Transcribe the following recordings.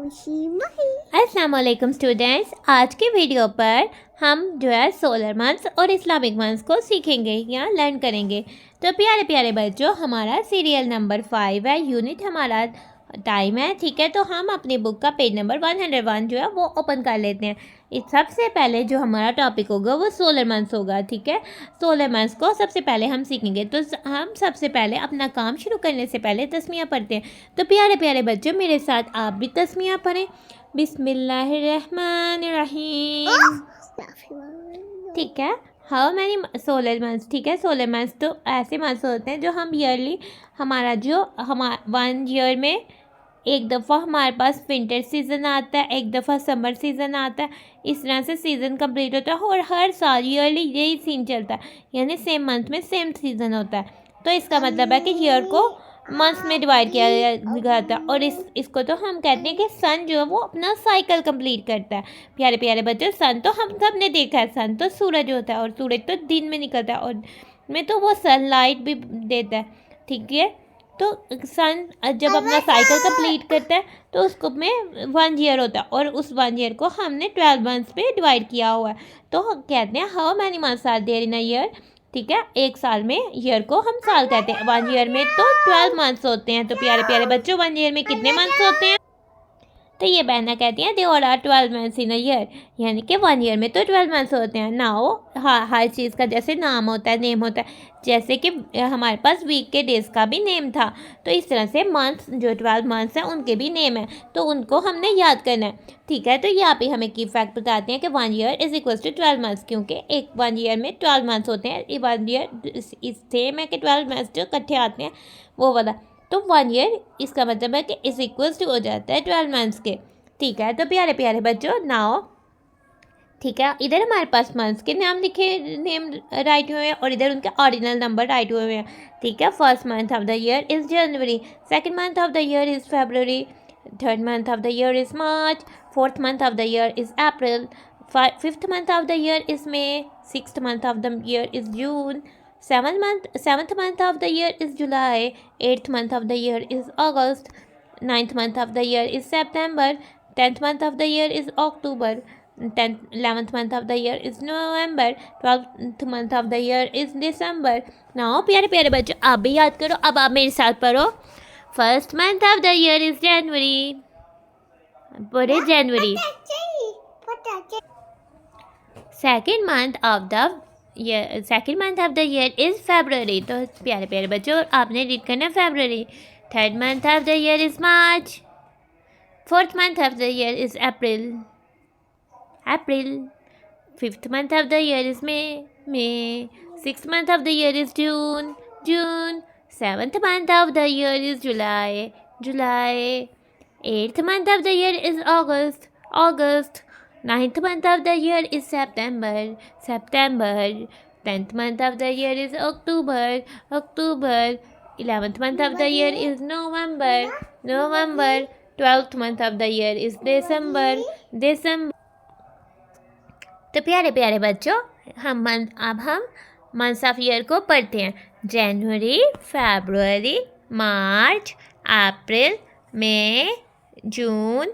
अस्सलाम वालेकुम स्टूडेंट्स। आज के वीडियो पर हम जो है सोलर मंथ्स और इस्लामिक मंथ्स को सीखेंगे या लर्न करेंगे। तो प्यारे प्यारे बच्चों, हमारा सीरियल नंबर 5 है, यूनिट हमारा टाइम है, ठीक है। तो हम अपनी बुक का पेज नंबर 101 जो है वो ओपन कर लेते हैं। इस सबसे पहले जो हमारा टॉपिक होगा वो सोलर मंथ्स होगा, ठीक है। सोलर मंथ्स को सबसे पहले हम सीखेंगे। तो हम सबसे पहले अपना काम शुरू करने से पहले तस्मीयाँ पढ़ते हैं। तो प्यारे प्यारे बच्चों, मेरे साथ आप भी तस्मीयाँ पढ़ें। बिस्मिल्लाहिर्रहमानिर्रहीम, ठीक है। हाउ मैनी सोलर मंथ्स, ठीक है। सोलर मंथ्स तो ऐसे मंथ्स होते हैं जो हम ईयरली, हमारा जो 1 ईयर में एक दफ़ा हमारे पास विंटर सीज़न आता है, एक दफ़ा समर सीज़न आता है। इस तरह से सीज़न कंप्लीट होता है और हर साल ईयरली यही सीन चलता है, यानी सेम मंथ में सेम सीज़न होता है। तो इसका मतलब है कि ईयर को मंथ्स में डिवाइड किया जाता है। और इसको तो हम कहते हैं कि सन जो है वो अपना साइकिल कंप्लीट करता है। प्यारे प्यारे बच्चों, सन तो हम सब ने देखा है, सन तो सूरज होता है और सूरज तो दिन में निकलता है और में तो वो सनलाइट भी देता है, ठीक है। तो सन जब अपना साइकिल कंप्लीट करता है तो उसको में 1 ईयर होता है और उस 1 ईयर को हमने 12 मंथ्स पे डिवाइड किया हुआ है। तो कहते हैं how many months are there in a year, ठीक है। एक साल में ईयर को हम साल कहते हैं। 1 ईयर में तो 12 मंथ्स होते हैं। तो प्यारे प्यारे बच्चों, 1 ईयर में कितने मंथ्स होते हैं? तो ये बहना कहती हैं there are 12 months in a year, यानी कि 1 ईयर में तो 12 मंथ्स होते हैं। नाउ हर चीज़ का जैसे नाम होता है, नेम होता है, जैसे कि हमारे पास वीक के डेज का भी नेम था, तो इस तरह से मंथ्स जो 12 मंथ्स हैं उनके भी नेम है, तो उनको हमने याद करना है, ठीक है। तो यहाँ पे हमें की फैक्ट बताते हैं कि 1 year is equal to 12 months, क्योंकि 1 ईयर में 12 मंथ्स होते हैं। 1 ईयर इस सेम है कि 12 मंथ्स जो इकट्ठे आते हैं वो वाला। तो 1 ईयर इसका मतलब है कि इज इक्वल टू हो जाता है 12 मंथ्स के, ठीक है। तो प्यारे प्यारे बच्चों, नाउ ठीक है, इधर हमारे पास मंथ्स के नाम लिखे, नेम राइट हुए हैं और इधर उनके ऑर्डिनल नंबर राइट हुए हैं, ठीक है। First month of the year is January, second month of the year is February, third month of the year is March, fourth month of the year is April, fifth month of the year is May, sixth month of the year is June, seventh month of the year is July, 8th month of the year is August, 9th month of the year is September, 10th month of the year is October, 11th month of the year is November, 12th month of the year is December. Now प्यारे प्यारे बच्चों, आप भी याद करो। अब आप मेरे साथ पढ़ो। First month of the year is January, पढ़े January. Second month of the year is February, तो प्यारे प्यारे बच्चों आपने रीड करना है February. Third month of the year is March, fourth month of the year is April, fifth month of the year is May, sixth month of the year is June, seventh month of the year is July, eighth month of the year is August, ninth month of the year is September, 10th month of the year is October, 11th month of the year is November, 12th month of the year is December। तो प्यारे प्यारे बच्चों, अब हम months of year को पढ़ते हैं। जनवरी, फरवरी, मार्च, अप्रैल, मई, जून,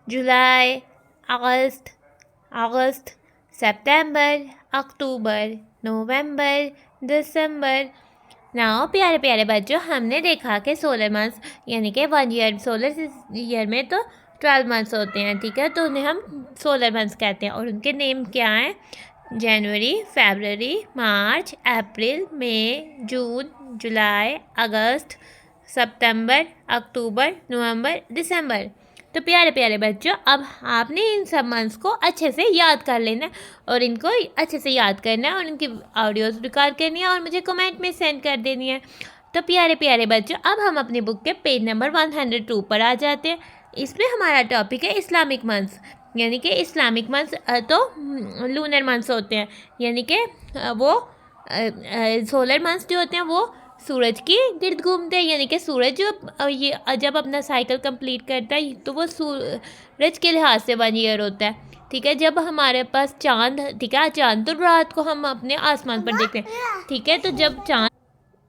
जुलाई, अगस्त, सितंबर, अक्टूबर, नवंबर, दिसंबर। Now प्यारे प्यारे बच्चों, हमने देखा कि सोलर मंथ्स यानी कि 1 ईयर, सोलर ईयर में तो 12 मंथ्स होते हैं, ठीक है। तो उन्हें हम सोलर मंथ्स कहते हैं और उनके नेम क्या हैं? जनवरी, फरवरी, मार्च, अप्रैल, मई, जून, जुलाई, अगस्त, सितंबर, अक्टूबर, नवंबर, दिसंबर। तो प्यारे प्यारे बच्चों, अब आपने इन सब मंथ्स को अच्छे से याद कर लेना है और इनको अच्छे से याद करना है और इनकी ऑडियोज रिकॉर्ड करनी है और मुझे कमेंट में सेंड कर देनी है। तो प्यारे प्यारे बच्चों, अब हम अपनी बुक के पेज नंबर 102 पर आ जाते हैं। इसमें हमारा टॉपिक है इस्लामिक मंथ्स, यानी कि इस्लामिक मंथ्स तो लूनर मंथ्स होते हैं, यानी कि वो सोलर मंथ्स जो होते हैं वो सूरज की गिर्द घूमते हैं, यानी कि सूरज जो ये जब अपना साइकिल कंप्लीट करता है तो वो सूरज के लिहाज से 1 ईयर होता है, ठीक है। जब हमारे पास चांद, ठीक है, चांद तो रात को हम अपने आसमान पर देखते हैं, ठीक है। तो जब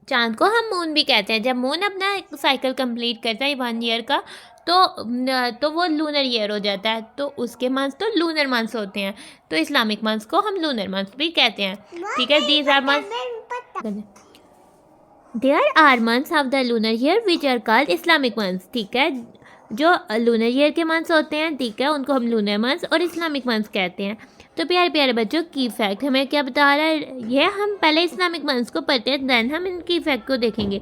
चांद को हम मून भी कहते हैं, जब मून अपना साइकिल कंप्लीट करता है 1 ईयर का, तो वो लूनर ईयर हो जाता है, तो उसके मंथ्स तो लूनर मंथ्स होते हैं, तो इस्लामिक मंथ्स को हम लूनर मंथ्स भी कहते हैं, ठीक है। These are months, there are months of the lunar year which are called Islamic months, ठीक है। जो लूनर ईयर के मंथ्स होते हैं, ठीक है, उनको हम लूनर मंथ्स और इस्लामिक मंथ्स कहते हैं। तो प्यारे प्यारे बच्चों, की फैक्ट हमें क्या बता रहा है, ये हम पहले इस्लामिक मंथ्स को पढ़ते हैं, देन हम इन की फैक्ट को देखेंगे,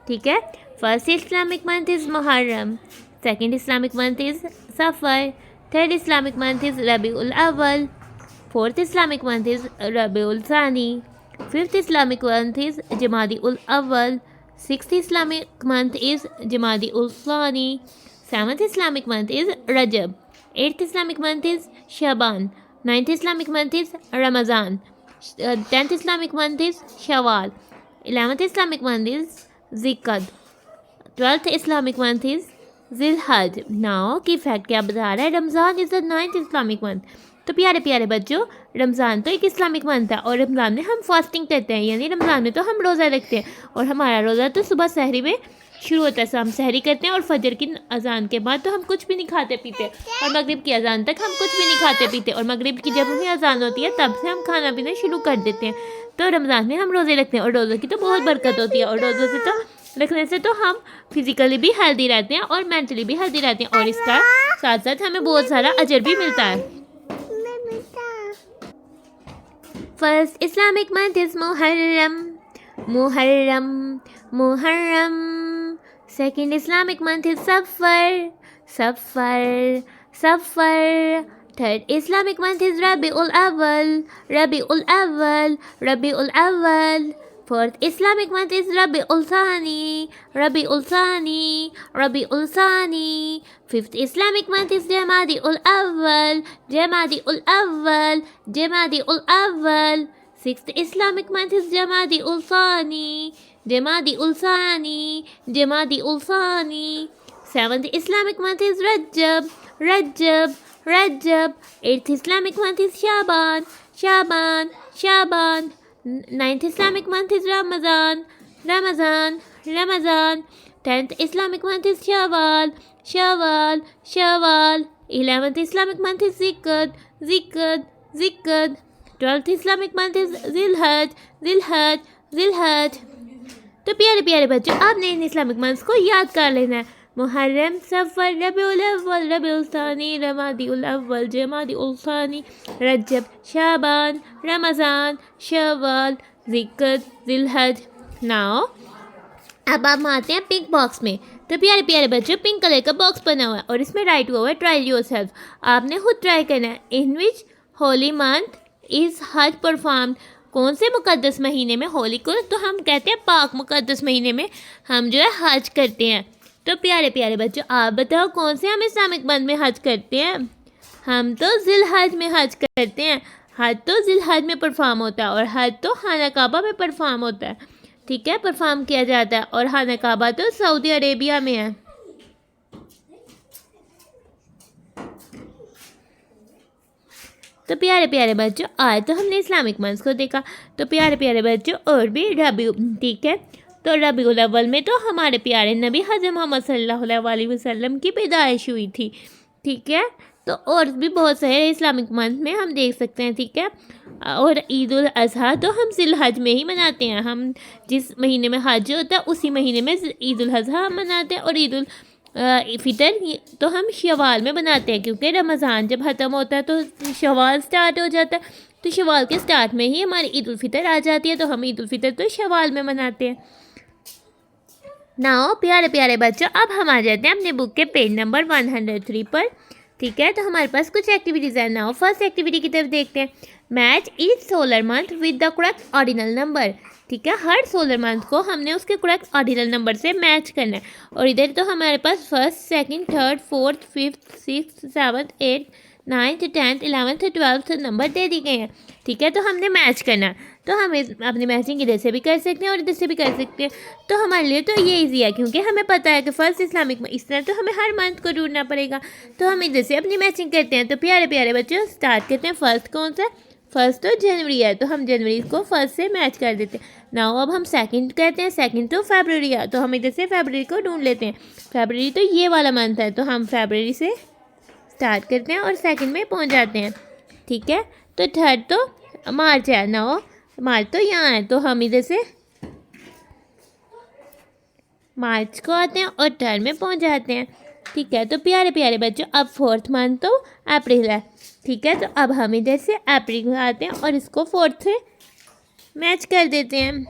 ठीक है। First Islamic month is Muharram, second Islamic month is Safar, third Islamic month is Rabiul Awwal, fourth Islamic month is Rabiul Sani, fifth Islamic month is Jamadi ul Awwal, sixth Islamic month is Jamadi ul Sani, seventh Islamic month is Rajab, eighth Islamic month is Shaban, ninth Islamic month is Ramzan, tenth Islamic month is Shawwal, 11th Islamic month is Zilqad, 12th Islamic month is ज़िलहज। Now की fact क्या बता रहा है, Ramzan is the 9th Islamic month. तो प्यारे प्यारे बच्चों, रमज़ान तो एक इस्लामिक मंथ है और रमज़ान में हम फास्टिंग करते हैं, यानी रमज़ान में तो हम रोज़ा रखते हैं और हमारा रोज़ा तो सुबह सहरी में शुरू होता है, हम सहरी करते हैं और फजर की अजान के बाद तो हम कुछ भी नहीं खाते पीते और मगरिब की अजान तक हम कुछ भी नहीं खाते पीते और मगरिब की जब भी अजान होती है तब से हम खाना पीना शुरू कर देते हैं। तो रमज़ान में हम रोज़े रखते हैं और रोज़े की तो बहुत बरकत होती है और रोज़ों से तो रखने से तो हम फिज़िकली भी हेल्दी रहते हैं और मेंटली भी हेल्दी रहते हैं और इसका साथ साथ हमें बहुत सारा अजर भी मिलता है। First Islamic month is Muharram, Muharram, Muharram. Second Islamic month is Safar, Safar, Safar. Third Islamic month is Rabiul Awwal, Rabiul Awwal, Rabiul Awwal. Fourth Islamic month is Rabiul Sani, Rabiul Sani, Rabiul Sani. Fifth Islamic month is Jamadi ul Awwal, Jamadi ul Awwal, Jamadi ul Awwal. Sixth Islamic month is Jamadi ul Sani, Jamadi ul Sani, Jamadi ul Sani. Seventh Islamic month is Rajab, Recep, Recep. Eighth Islamic month is Shaban, Shaban, Shaban. Ninth Islamic month is Ramzan, Ramzan, Ramzan. Tenth Islamic month is Shawwal, Shawwal, Shawwal. 11th Islamic month is Zilqad, Zilqad, Zilqad. 12th Islamic month is Zilhaj, Zilhaj, Zilhaj. तो प्यारे प्यारे बच्चों, आपने इन Islamic months को याद कर लेना है, मुहर्रम, सफ़र, रबीउल अव्वल, रबीउल सानी, रमादीउल अव्वल, जमादीउल सानी, रजब, शाबान, रमज़ान, शव्वाल, ज़िक़द, ज़िलहज। नाउ अब आप आते हैं पिंक बॉक्स में। तो प्यारे प्यारे बच्चों, पिंक कलर का बॉक्स बना हुआ है और इसमें राइट हुआ है ट्राई योरसेल्फ। आपने खुद ट्राई करना है। इन विच होली मंथ इज़ हज परफॉर्म्ड, कौन से मुकद्दस महीने में होली को तो हम कहते हैं पाक मुकद्दस महीने में हम जो है हज करते हैं। तो प्यारे प्यारे बच्चों, आप बताओ कौन से हम इस्लामिक मंथ में हज करते हैं? हम तो ज़िलहज में हज करते हैं। हज तो ज़िलहज में परफॉर्म होता है और हज तो खाना काबा में परफॉर्म होता है, ठीक है, परफॉर्म किया जाता है और खाना काबा तो सऊदी अरेबिया में है। तो प्यारे प्यारे बच्चों, आज तो हमने इस्लामिक मंथ्स को देखा। तो प्यारे प्यारे बच्चों, और भी रबी, ठीक है, तो रबीउल अव्वल में तो हमारे प्यारे नबी हज़रत मोहम्मद सल्लल्लाहु अलैहि वसल्लम की पैदाइश हुई थी, ठीक है। तो और भी बहुत सारे इस्लामिक मंथ में हम देख सकते हैं, ठीक है। और ईद उल अज़हा तो हम ज़िलहज में ही मनाते हैं। हम जिस महीने में हज होता है उसी महीने में ईद उल अज़हा हम मनाते हैं और ईद उल फितर तो हम शवाल में बनाते हैं, क्योंकि रमज़ान जब ख़त्म होता है तो शवाल स्टार्ट हो जाता है, तो शवाल के स्टार्ट में ही हमारी ईद उल फितर आ जाती है, तो हम ईद उल फितर तो शवाल में मनाते हैं। नाउ प्यारे प्यारे बच्चों, अब हम आ जाते हैं अपने बुक के पेज नंबर 103 पर, ठीक है। तो हमारे पास कुछ एक्टिविटीज़ हैं। नाउ फर्स्ट एक्टिविटी की तरफ देखते हैं। Match each solar month with the correct ordinal number, ठीक है। हर सोलर मंथ को हमने उसके करेक्ट ऑर्डिनल नंबर से मैच करना है और इधर तो हमारे पास first, second, third, fourth, fifth, sixth, seventh, eighth, 9th, 10th, 11th, 12th number दे दिए गए हैं, ठीक है। तो हमने मैच करना है, तो हम अपनी मैचिंग इधर से भी कर सकते हैं और इधर से भी कर सकते हैं। तो हमारे लिए तो ये ईजी है, क्योंकि हमें पता है कि फर्स्ट इस्लामिक में इस तरह तो हमें हर मंथ को ढूंढना पड़ेगा, तो हम इधर से अपनी मैचिंग करते हैं। तो प्यारे प्यारे बच्चों, स्टार्ट करते हैं। फर्स्ट कौन सा? फर्स्ट तो जनवरी है तो हम जनवरी को फर्स्ट से मैच कर देते हैं। नाउ अब हम सेकंड कहते हैं, सेकंड तो फरवरी है तो हम इधर से फरवरी को ढूंढ लेते हैं। फरवरी तो ये वाला मंथ है तो हम फरवरी से स्टार्ट करते हैं और सेकंड में पहुंच जाते हैं। ठीक है, तो थर्ड तो मार्च है। नाउ मार्च तो यहाँ है तो हम इधर से मार्च को आते हैं और थर्ड में पहुंच जाते हैं। ठीक है, तो प्यारे प्यारे बच्चों अब फोर्थ मंथ तो अप्रैल है। ठीक है, तो अब हम इधर से अप्रैल में आते हैं और इसको फोर्थ से मैच कर देते हैं।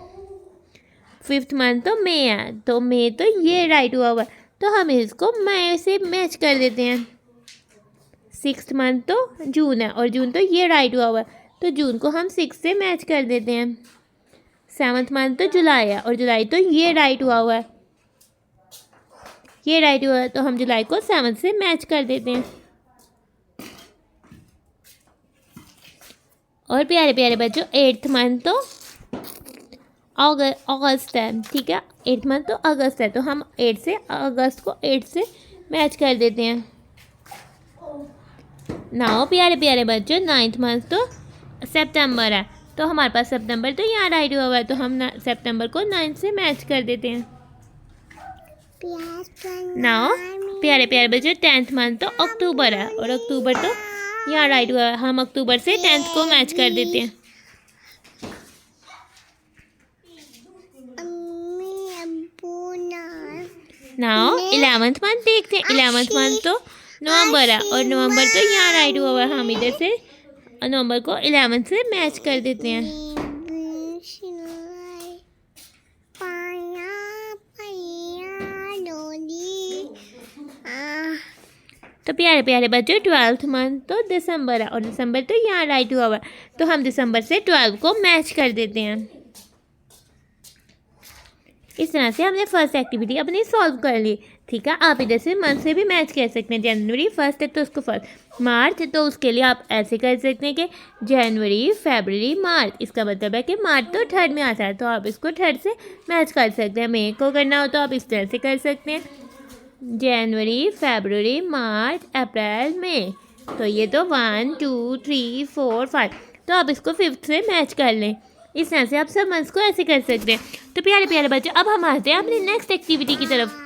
फिफ्थ मंथ तो मई है तो मई तो ये राइट हुआ हुआ है तो हम इसको मई से मैच कर देते हैं। सिक्स्थ मंथ तो जून है और जून तो ये राइट हुआ हुआ है तो जून को हम सिक्स से मैच कर देते हैं। सेवन्थ मंथ तो जुलाई है और जुलाई तो ये राइट हुआ हुआ है, ये राइट हुआ है तो हम जुलाई को सेवन्थ से मैच कर देते हैं। और प्यारे प्यारे बच्चों एट्थ मंथ तो अगस्त है। ठीक है, एट्थ मंथ तो अगस्त है तो हम एट से अगस्त को एट से मैच कर देते हैं। नाउ प्यारे प्यारे बच्चों नाइन्थ मंथ तो सितंबर है तो हमारे पास सितंबर तो यहाँ राइट हुआ है तो हम सितंबर को 9 से मैच कर देते हैं। नाउ प्यारे प्यारे बच्चों 10th मंथ तो अक्टूबर है और अक्टूबर तो यहाँ राइट हुआ है, हम अक्टूबर से 10th को मैच कर देते हैं। नाउ 11th मंथ देखते हैं। 11th मंथ तो नवंबर है और नवंबर तो यहाँ राइट हुआ है, हम इधर से नवंबर को 11 से मैच कर देते हैं। तो प्यारे प्यारे बच्चों 12th मंथ तो दिसंबर है और दिसंबर तो यहाँ राइट हुआ है तो हम दिसंबर से 12 को मैच कर देते हैं। इस तरह से हमने फर्स्ट एक्टिविटी अपनी सॉल्व कर ली। ठीक है, आप इधर से मंथ से भी मैच कर सकते हैं। जनवरी फर्स्ट है तो उसको फर्स्ट, मार्च तो उसके लिए आप ऐसे कर सकते हैं कि जनवरी फरवरी मार्च, इसका मतलब है कि मार्च तो थर्ड में आता है तो आप इसको थर्ड से मैच कर सकते हैं। मई को करना हो तो आप इस तरह से कर सकते हैं जनवरी फरवरी मार्च अप्रैल मई, तो ये तो 1 2 3 4 5 तो आप इसको फिफ्थ से मैच कर लें। इस तरह से आप सब मंथ्स को ऐसे कर सकते हैं। तो प्यारे प्यारे बच्चों अब हम आते हैं अपनी नेक्स्ट एक्टिविटी की तरफ।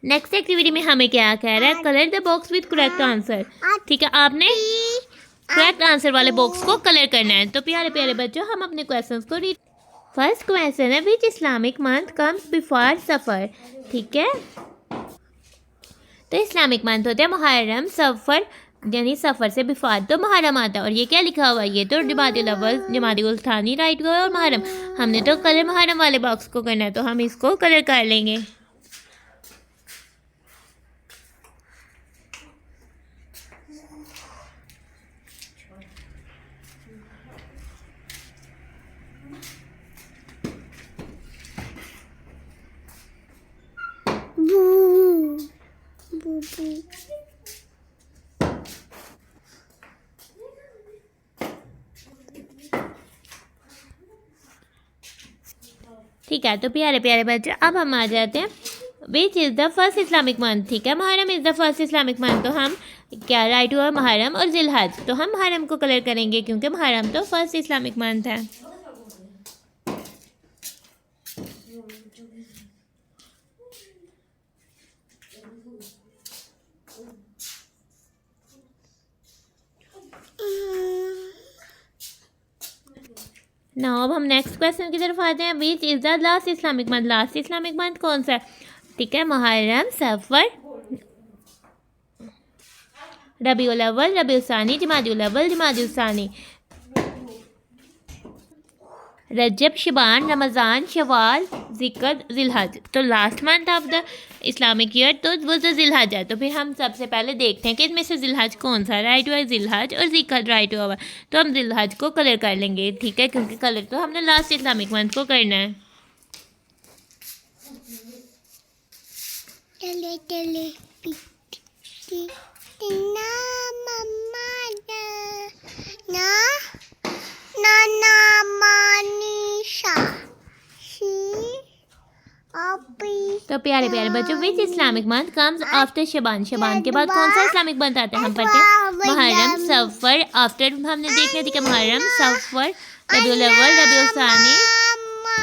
नेक्स्ट एक्टिविटी में हमें क्या कह रहा है, colour the box with correct answer. ठीक है, आपने करेक्ट आंसर वाले बॉक्स को कलर करना है। तो प्यारे प्यारे बच्चों हम अपने क्वेश्चंस को रीड। फर्स्ट क्वेश्चन है विच इस्लामिक मंथ कम्स बिफोर सफ़र। ठीक है, तो इस्लामिक मंथ होते हैं मुहर्रम सफ़र, यानी सफ़र से बिफार तो मुहर्रम आता है। और ये क्या लिखा हुआ है, ये तो जमादिउल अव्वल जमादिउल थानी राइट हुआ है और मुहर्रम, हमने तो कलर मुहर्रम वाले बॉक्स को करना है तो हम इसको कलर कर लेंगे। ठीक है, तो प्यारे प्यारे बच्चे अब हम आ जाते हैं which is the first Islamic month. ठीक है, Muharram is the first Islamic month तो हम क्या राइट हुआ मुहर्रम और जिलहज, तो हम मुहर्रम को कलर करेंगे क्योंकि मुहर्रम तो फर्स्ट इस्लामिक मंथ है। नाउ अब हम नेक्स्ट क्वेश्चन की तरफ आते हैं which is the last Islamic month. Last Islamic month कौन सा है? ठीक है, मुहर्रम सफ़र रबीउल अव्वल रबीउल सानी जमादिउल अव्वल जमादिउल सानी रजब शबान रमज़ान शवाल ज़िक़द ज़िलहज। तो last month of the Islamic year तो वो तो ज़िलहज है। तो फिर हम सबसे पहले देखते हैं कि इसमें से ज़िलहज कौन सा राइट हुआ है, ज़िलहज और ज़िक़द राइट हुआ है। तो हम ज़िलहज को कलर कर लेंगे। ठीक है, क्योंकि कलर तो हमने लास्ट इस्लामिक मंथ को करना है। तो प्यारे प्यारे बच्चों, which Islamic month comes after Shaban? Shaban के बाद कौन सा इस्लामिक मंथ आता है? हम पढ़ते हैं मुहर्रम, सफ़र। आफ्टर हमने देखने थी कि मुहर्रम, सफ़र, रबीउल अव्वल, रबीउल सानी,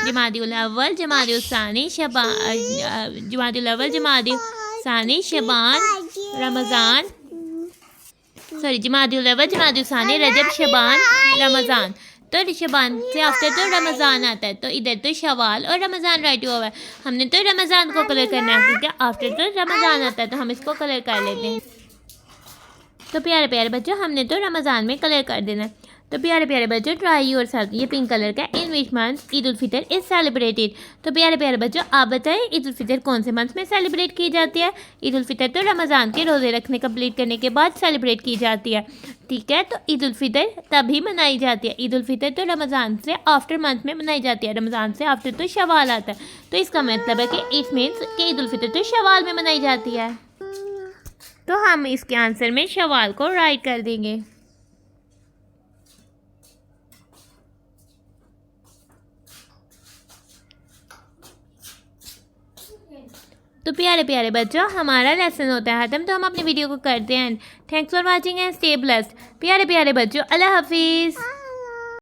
जमादिउल अव्वल, जमादिउल सानी, शबान, जमादिउल अव्वल, जमादिउल सानी, शबान, रमज़ान, सॉरी जमादिउल अव्वल, जमादिउल सानी, रजब, शबान, रमज़ान। तो शबान से आफ्टर तो रमज़ान आता है, तो इधर तो शवाल और रमज़ान राइट हुआ है। हमने तो रमज़ान को कलर करना है क्योंकि आफ्टर तो रमज़ान आता है, तो हम इसको कलर कर लेते हैं। तो प्यारे प्यारे बच्चों, हमने तो रमज़ान में कलर कर देना है। तो प्यारे प्यारे बच्चों, ट्राई योरसेल्फ, ये पिंक कलर का, in which month Eid ul Fitr is celebrated? तो प्यारे प्यारे बच्चों, आप बताएं ईद उल फितर कौन से मंथ में सेलिब्रेट की जाती है? ईद उल फितर तो रमज़ान के रोज़े रखने कंप्लीट करने के बाद सेलिब्रेट की जाती है, ठीक है। तो ईद उल फितर तभी मनाई जाती है। ईद उल फितर तो रमज़ान से आफ्टर मंथ में मनाई जाती है। रमज़ान से आफ्टर तो शवाल आता है, तो इसका मतलब है कि इट मीन्स कि ईद उल फितर तो शवाल में मनाई जाती है। तो हम इसके आंसर में शवाल को राइट कर देंगे। तो प्यारे प्यारे बच्चों, हमारा लेसन होता है ख़त्म, तो हम अपनी वीडियो को करते हैं। Thanks for watching and stay blessed. प्यारे प्यारे बच्चों, अल्लाह हाफिज़।